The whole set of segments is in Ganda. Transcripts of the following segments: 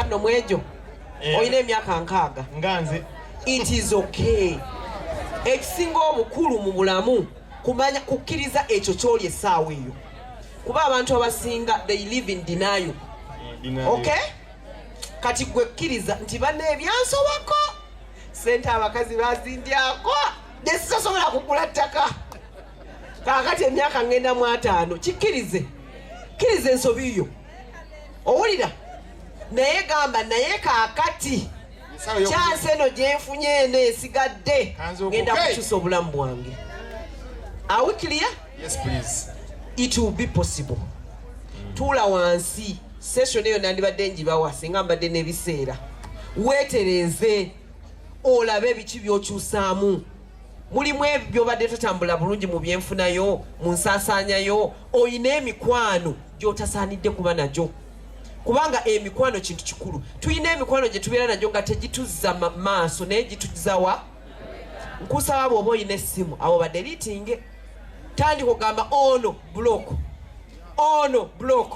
5 mwejo oyina emyaka 6 nganze it is okay ekisinga obukulu mu bulamu kumanya kukkiriza ekyo kyoli essaawa eyo kuba abantu abasinga they live in denial. Okay kati gwe kkiriza nti banne ebyansobako sente abakazi bazindyako nesisosobola kugula ttaka kakati emyaka ngenda mu 5 kikkirize kkiriza ensobi yo owulira naye gamba naye kakati chance eno gyenfunye eno esigadde ngenda kukyusa obulamu bwange. Are we clear? Yes please. It will be possible. Tula wansi session eyo nandibadde njibawa singa mbadde n'ebiseera weetereze olabe ebiki by'okyusaamu mulimu ebyo badde totambula bulungi mu byenfunayo mu nsaasaanyayo oyina emikwano gy'otasaanidde kuba nagyo kubanga emikwano kintu kikulu tuyina emikwano gye tubeera nagyo nga tegituzza maaso naye gituzawa nkusaba bw'oba oyina essimu abo badde liitinge tandika ogamba ono block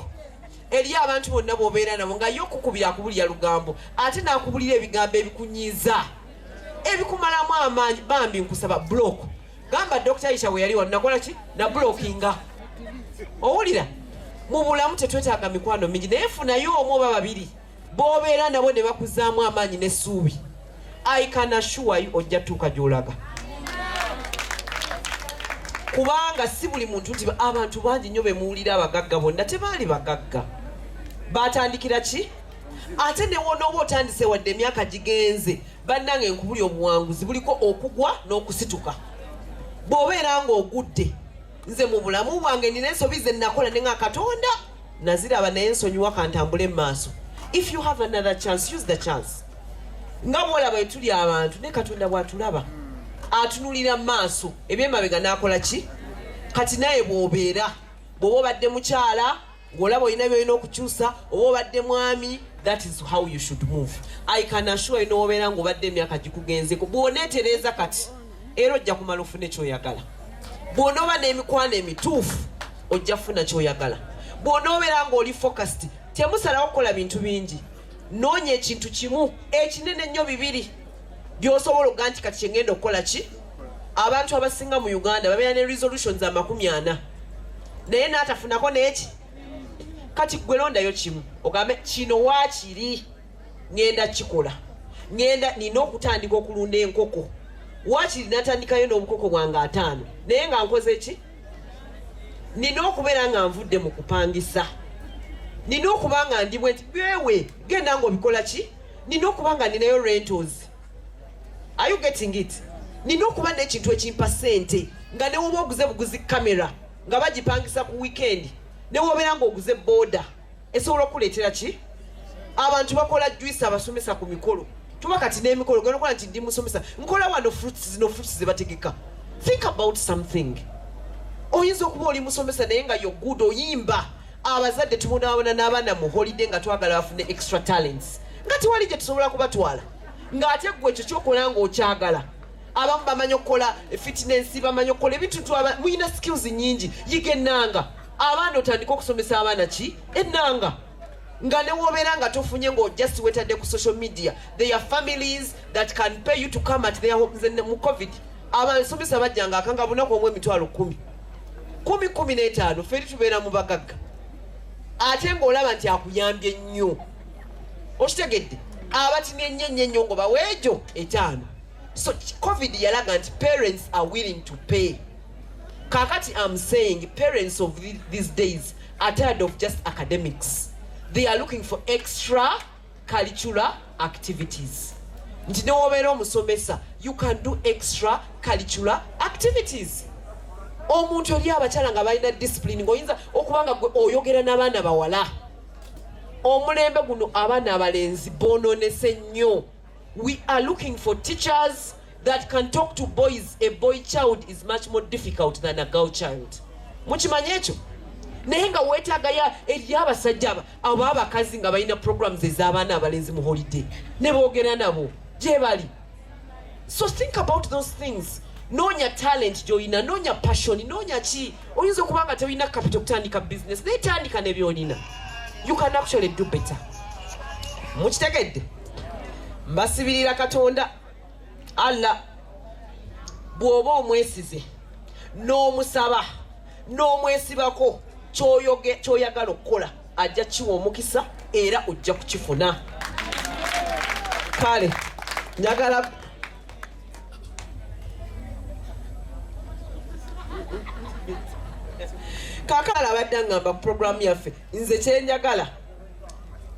eri abantu bonna bw'obeera nabo nga yo okukubira akubulira lugambo ate n'akubulira ebigambo ebikunyiza ebikumalamu amaanyi bambi nkusaba block gamba Dr. Aisha we yali wanakola ki na blockinga owulira mu bulamu tetwetaaga mikwano mingi naye funayo omu oba babiri b'obeera nabo ne bakuzaamu amaanyi n'essuubi I can assure you ojja tuuka gy'olaga kubanga si buli muntu nti abantu bangi nnyo bemuwulira abagagga bonna tebaali bagagga batandikira ki ate ne wona oba otandise wadde emyaka gigenze bannange enkubuli obuwanguzi buliko okugwa n'okusituka bw'obeera ng'ogudde nze mu bulamu bwange nina ensobi ze nakola ne nga Katonda naziraba naye nsonyiwa kantambule mu maaso. If you have another chance use the chance nga bwolaba etuli abantu ne Katonda bw'atulaba atunulira mu maaso ebyemabega n'akola ki kati naye bw'obeera bw'oba obadde mukyala ng'olaba olina byolina okukyusa oba obadde mwami that is how you should move. I can assure you n'obeera ng'obadde emyaka gikugenzeko bw'oneetereeza kati era ojja kumala ofune ky'oyagala bw'onooba n'emikwano emituufu ojja kufuna ky'oyagala bw'onoobeera ng'oli focused temusalawo kukola bintu bingi noonya ekintu kimu ekinene ennyo bibiri by'osobola okuga nti kati kyengenda okukola ki abantu abasinga mu Uganda babeera ne resolutions 40 naye n'atafunako n'eki kati gwe londayo kimu ogambe kino waakiri ngenda kikola nina okutandika okulunda enkoko waakiri natandikayo n'obukoko bwange 5 naye nga nkoze ki nina okubeera nga nvudde mu kupangisa nina okuba nga ndibwe nti byewe genda ng'obikola ki nina okuba nga ninayo rentals. Are you getting it? Nina okuba n'ekintu ekimpa ssente nga ne woba oguze buguzi kamera nga bagipangisa ku weekend ne wobeera ng'oguze boda esobola okuleetera ki abantu bakola juice abasomesa ku mikolo tuba kati n'emikolo genda okola nti ndi musomesa nkola wano fruits ze bategeka. Think about something. Oyinza okuba oli musomesa naye nga yo good oyimba abazadde tumunaabona n'abaana mu holiday nga twagala bafune extra talents nga tewali gye tusobola kubatwala ng'ate gwe ekyo kyokola ng'okyagala abamu bamanyi okukola fitness bamanyi okukola ebintu muyina skills nyingi yiga ennanga abaana otandika okusomesa abaana ki ennanga nga ne woobeera nga tofunye ng'ojust wetadde ku social media there are families that can pay you to come at their homes mu covid abasomesa bajjanga akanga bunaku omwe emitwalo 10,15 feri tubeera mu bagagga ate ng'olaba nti akuyambye nnyo okitegedde abatini ennyo ngo baweejo 5. So COVID yalaga nti parents are willing to pay. Kakati I'm saying parents of these days are tired of just academics. They are looking for extra curricular activities. Nti ne wobeera omusomesa you can do extra curricular activities. Omuntu oli abakyala nga balina discipline ng'oyinza okubanga gwe oyogera n'abaana bawala omulembe guno abaana abalenzi boononese nnyo. We are looking for teachers that can talk to boys. A boy child is much more difficult than a girl child. Mukimanye ekyo naye nga weetaagayo eri abasajja abo abakazi nga balina programs ez'abaana abalenzi mu holiday ne boogera nabo gye bali. So think about those things. Noonya talent gy'olina, noonya passion, noonya ki. Oyinza okuba nga tewulina capital kutandika business naye tandika ne by'olina. You can actually do better. mukitegedde mbasibirira Katonda Allah bw'oba omwesize n'omusaba n'omwesibako ky'oyagala okukola ajja kiwa omukisa era ojja kukifuna. Kale njagala kakala abadde ngamba ku programu yaffe nze kyenjagala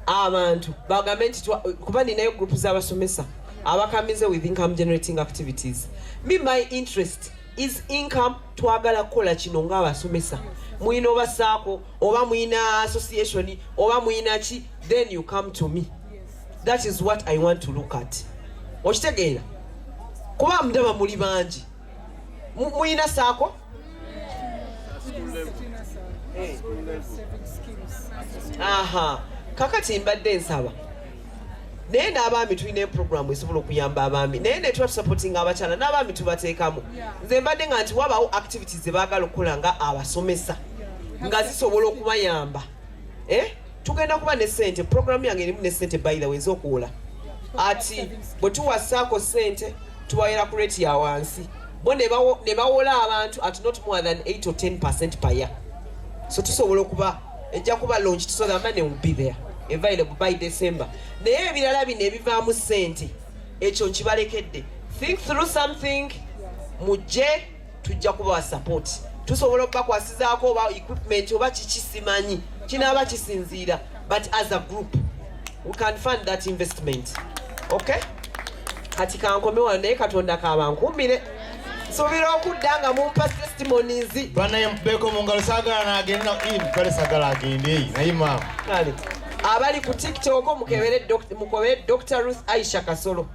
abantu bagambe nti kuba ninayo group z'abasomesa abakamize with income generating activities. My interest is income. Twagala kukola kino ng'abasomesa muyina oba saako oba muyina association oba muyina ki, then you come to me. That is what I want to look at. Okitegeera kuba mudaba muli bangi muyina saako aha kakati mbadde nsaba naye n'abaami tulina programu esobola okuyamba abaami naye ne tuba tusupportinga abakyala n'abaami tubateekamu. Nze mbadde nga nti wabaawo activities zebaagala okukola nga abasomesa nga zisobola okubayamba. Tugenda kuba ne ssente, programu yange erimu ne ssente by the way ez'okuwola. Ati bwe tuwasaako ssente tubayera ku rate ya wansi bo ne bawola abantu at not more than 8 or 10% per year. So tusobola okuba ejja kuba launched so that money will be there available by December. Naye ebirala bino ebivaamu ssente ekyo nkibalekedde. Think through something, mujje tujja kubawa support. Tusobola okubakwasizaako oba equipment oba kiki simanyi kinaaba kisinziira, but as a group we can fund that investment. Okay, kati kankome wano naye Katonda kabankumbire nsuubira okudda nga mumpa testimonies banayemubeeko mu ngalo saagala n'agenda kale saagala agende naye maama kale abali ku TikTok mukebere Dr. Ruth Aisha Kasolo.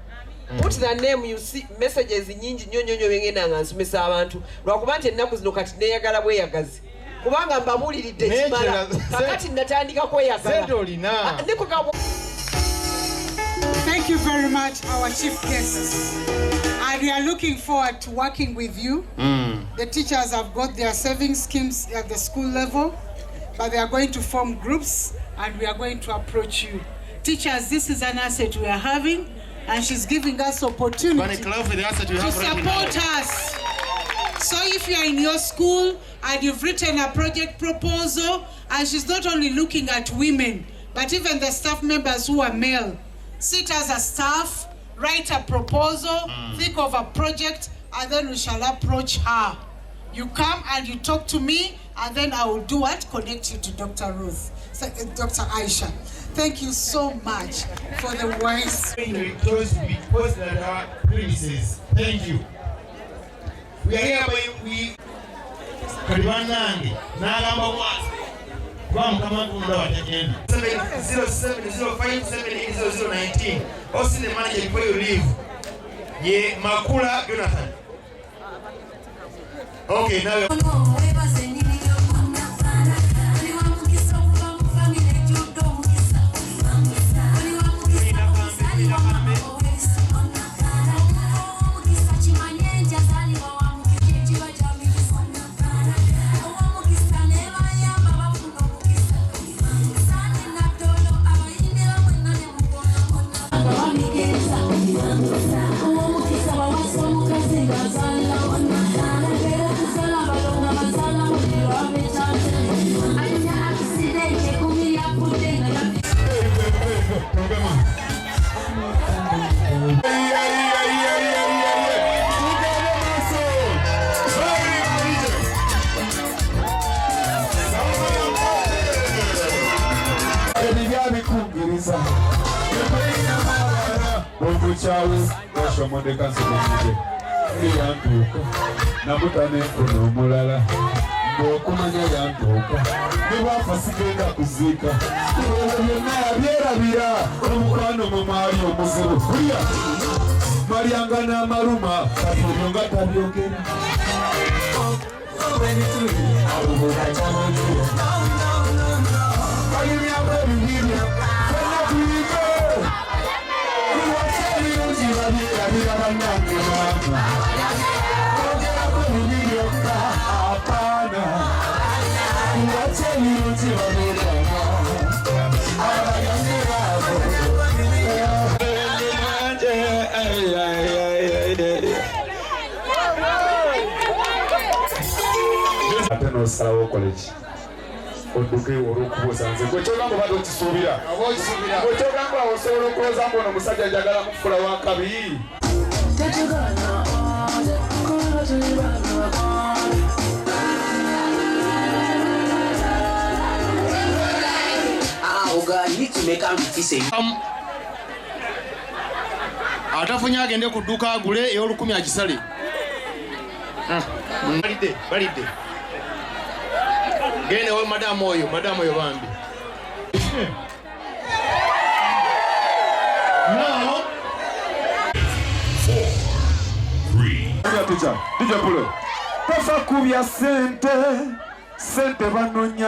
Put the name, you see messages nyingi nyonyonyo bengenda nga nsomesa abantu lwakuba nti ennaku zino kati neeyagala bweyagazi kubanga mbabuuliridde kimala kakati natandika kweyagala. Thank you very much, our chief guests. And we are looking forward to working with you. The teachers have got their saving schemes at the school level, but they are going to form groups and we are going to approach you. Teachers, this is an asset we are having, and she's giving us opportunity to support us. So if you are in your school and you've written a project proposal, and she's not only looking at women, but even the staff members who are male, sit as a staff, write a proposal, think of a project, and then we shall approach her. You come and you talk to me, and then I will do what? Connect you to Dr. Ruth, Dr. Aisha. Thank you so much for the wise. Because at our premises. Thank you. We are here by Karibanandi, Nagamba what? Come on, 0705780019. Also the manager before you leave. Ye Makula Jonathan. Okay, now Chawe washomonde kansobonide yantuka namutane nfuna omulala ng'okumanya yantuka nebafa sigenda kuziika ebyo byonna yabyerabira omukwano mwe mwali omuzibu kulya malyanga n'amaluma kati ebyo nga tabyogera bayimyako ebibirya fena kuyiga apana n'osalawo okole ki odduke olw'okubuuza nze gwekyogamba obadde okisuubira gwekyogamba osobola okulooza mbu ono omusajja njagala mufula wa kabi atafunye agende ku dduuka agule ey'olukumi agisale. Balidde gende wo madamu oyo bambi. Now 4 3 Tija pulo tofa kubya sente banonye